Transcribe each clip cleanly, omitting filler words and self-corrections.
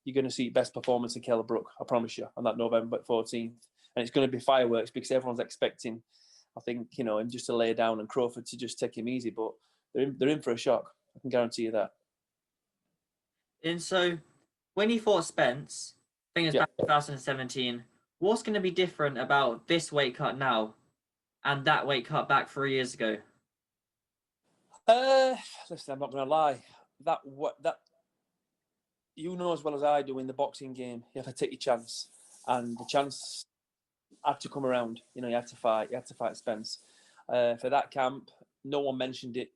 you're going to see best performance in Kell Brook, I promise you, on that November 14th. And it's going to be fireworks because everyone's expecting, I think, you know, him just to lay down and Crawford to just take him easy. But they're in for a shock. I can guarantee you that. And so, when you fought Spence, I think it was back in 2017, what's going to be different about this weight cut now and that weight cut back 3 years ago? Listen, I'm not going to lie. That you know as well as I do in the boxing game, you have to take your chance, and the chance had to come around. You know, you had to fight Spence. For that camp, no one mentioned it,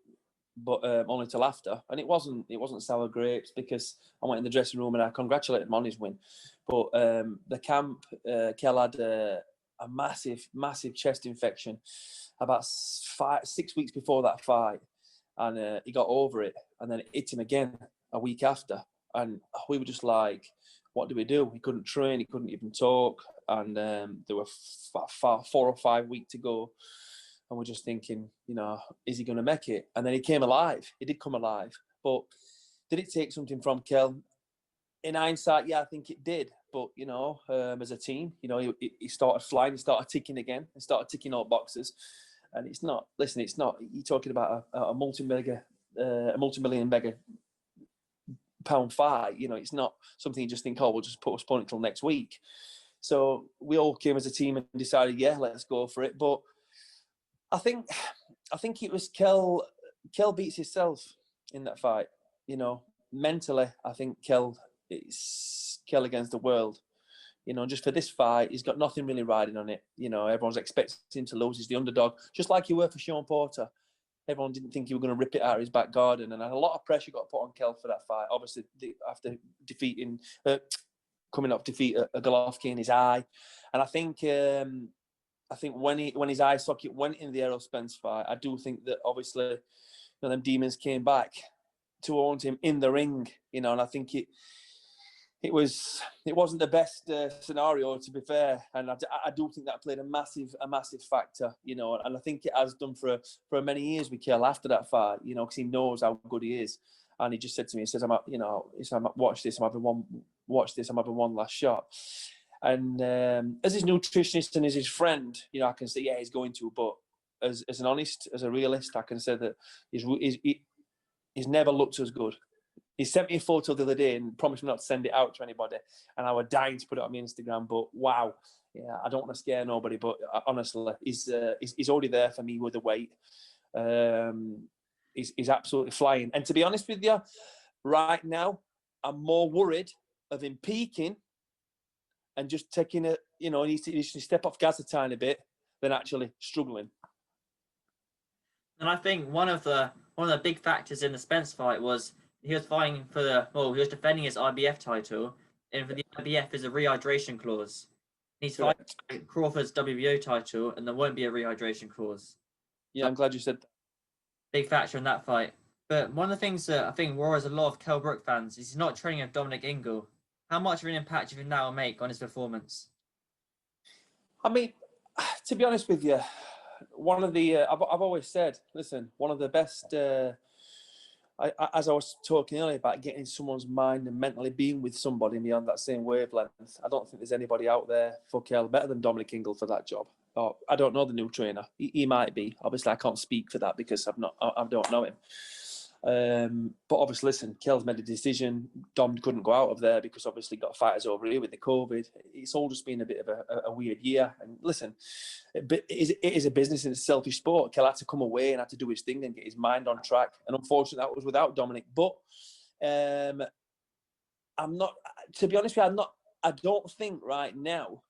but only till after, and it wasn't sour grapes because I went in the dressing room and I congratulated him on his win. But the camp, Kell had a massive chest infection about 6 weeks before that fight, and he got over it, and then it hit him again a week after, and we were just like, what do we do? He couldn't train, he couldn't even talk, and there were 4 or 5 weeks to go, and we're just thinking, you know, is he going to make it? And then he came alive. He did come alive, but did it take something from Kell? In hindsight, yeah, I think it did. But, you know, as a team, you know, he started flying, he started ticking again, he started ticking all boxes. And it's not, listen, it's not, you're talking about a multi-million mega pound fight. You know, it's not something you just think, oh, we'll just postpone it till next week. So we all came as a team and decided, yeah, let's go for it. But I think it was Kell beats himself in that fight. You know, mentally, I think it's Kell against the world. You know, just for this fight, he's got nothing really riding on it. You know, everyone's expecting him to lose. He's the underdog, just like you were for Sean Porter. Everyone didn't think he was going to rip it out of his back garden, and a lot of pressure got put on Kell for that fight. Obviously, after coming off defeat a Golovkin in his eye, and I think when his eye socket went in the Errol Spence fight, I do think that obviously, you know, them demons came back to haunt him in the ring. You know, and I think it wasn't the best scenario, to be fair, and I do think that played a massive factor, you know, and I think it has done for many years with Kell after that fight, you know, because he knows how good he is, and he just said to me, he says, watch this, I'm having one last shot, and as his nutritionist and as his friend, you know, I can say, yeah, he's going to, but as a realist, I can say that he's never looked as good. He sent me a photo the other day and promised me not to send it out to anybody. And I was dying to put it on my Instagram. But wow, yeah, I don't want to scare nobody. But honestly, he's already there for me with the weight. He's absolutely flying. And to be honest with you, right now, I'm more worried of him peaking and just taking it, you know, he needs to step off gas a tiny bit than actually struggling. And I think one of the big factors in the Spence fight was he was fighting he was defending his IBF title, and for the IBF is a rehydration clause. He's fighting Crawford's WBO title, and there won't be a rehydration clause. Yeah, I'm glad you said that. Big factor in that fight. But one of the things that I think worries a lot of Kell Brook fans is he's not training with Dominic Ingle. How much of an impact do you think that will make on his performance? I mean, to be honest with you, one of the I've always said, listen, one of the best. As I was talking earlier about getting in someone's mind and mentally being with somebody beyond that same wavelength, I don't think there's anybody out there for Kell better than Dominic Ingle for that job. I don't know the new trainer. He might be. Obviously, I can't speak for that because I don't know him. But obviously, listen, Kell's made a decision. Dom couldn't go out of there because obviously got fighters over here with the COVID. It's all just been a bit of a weird year. And listen, it is a business and a selfish sport. Kell had to come away and had to do his thing and get his mind on track. And unfortunately, that was without Dominic. But I'm not, to be honest with you, I don't think right now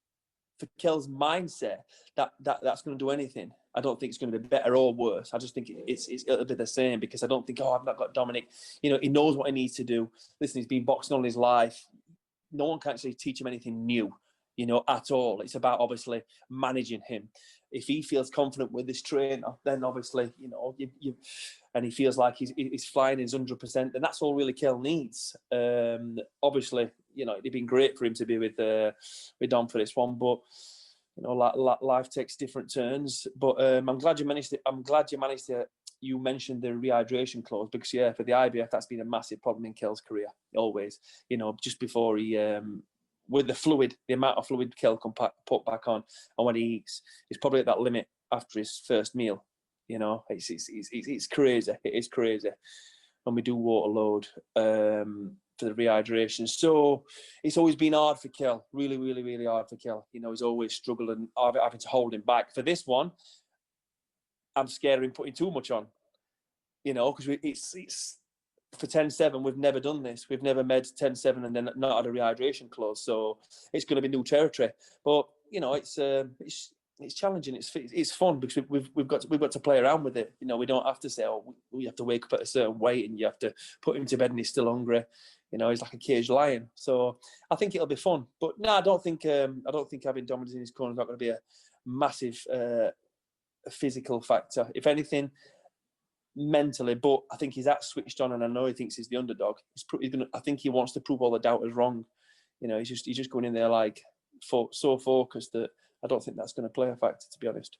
for Kell's mindset that's going to do anything. I don't think it's going to be better or worse. I just think it'll be the same because I don't think, I've not got Dominic. You know, he knows what he needs to do. Listen, he's been boxing all his life. No one can actually teach him anything new, you know, at all. It's about obviously managing him. If he feels confident with this trainer, then obviously, you know, and he feels like he's flying his 100%, and that's all really Kell needs. Obviously, you know, it'd been great for him to be with Dom for this one, but you know, life takes different turns. But I'm glad you managed to you mentioned the rehydration clause, because for the IBF, that's been a massive problem in Kell's career, always. Just before he, with the amount of fluid Kell can put back on, and when he eats, he's probably at that limit after his first meal. It's crazy. It is crazy when we do water load for the rehydration. So it's always been hard for Kell, really, really, really hard for Kell. He's always struggling, having to hold him back. For this one, I'm scared of him putting too much on, because it's for 10-7, we've never done this. We've never made 10-7 and then not had a rehydration clause. So it's going to be new territory. But it's challenging. It's fun because we've got to play around with it. We don't have to say, we have to wake up at a certain weight and you have to put him to bed and he's still hungry. He's like a caged lion. So I think it'll be fun. But no, I don't think having Dominic in his corner is not going to be a massive physical factor. If anything, mentally. But I think he's that switched on, and I know he thinks he's the underdog. I think he wants to prove all the doubters wrong. He's just going in there like so focused that I don't think that's going to play a factor, to be honest.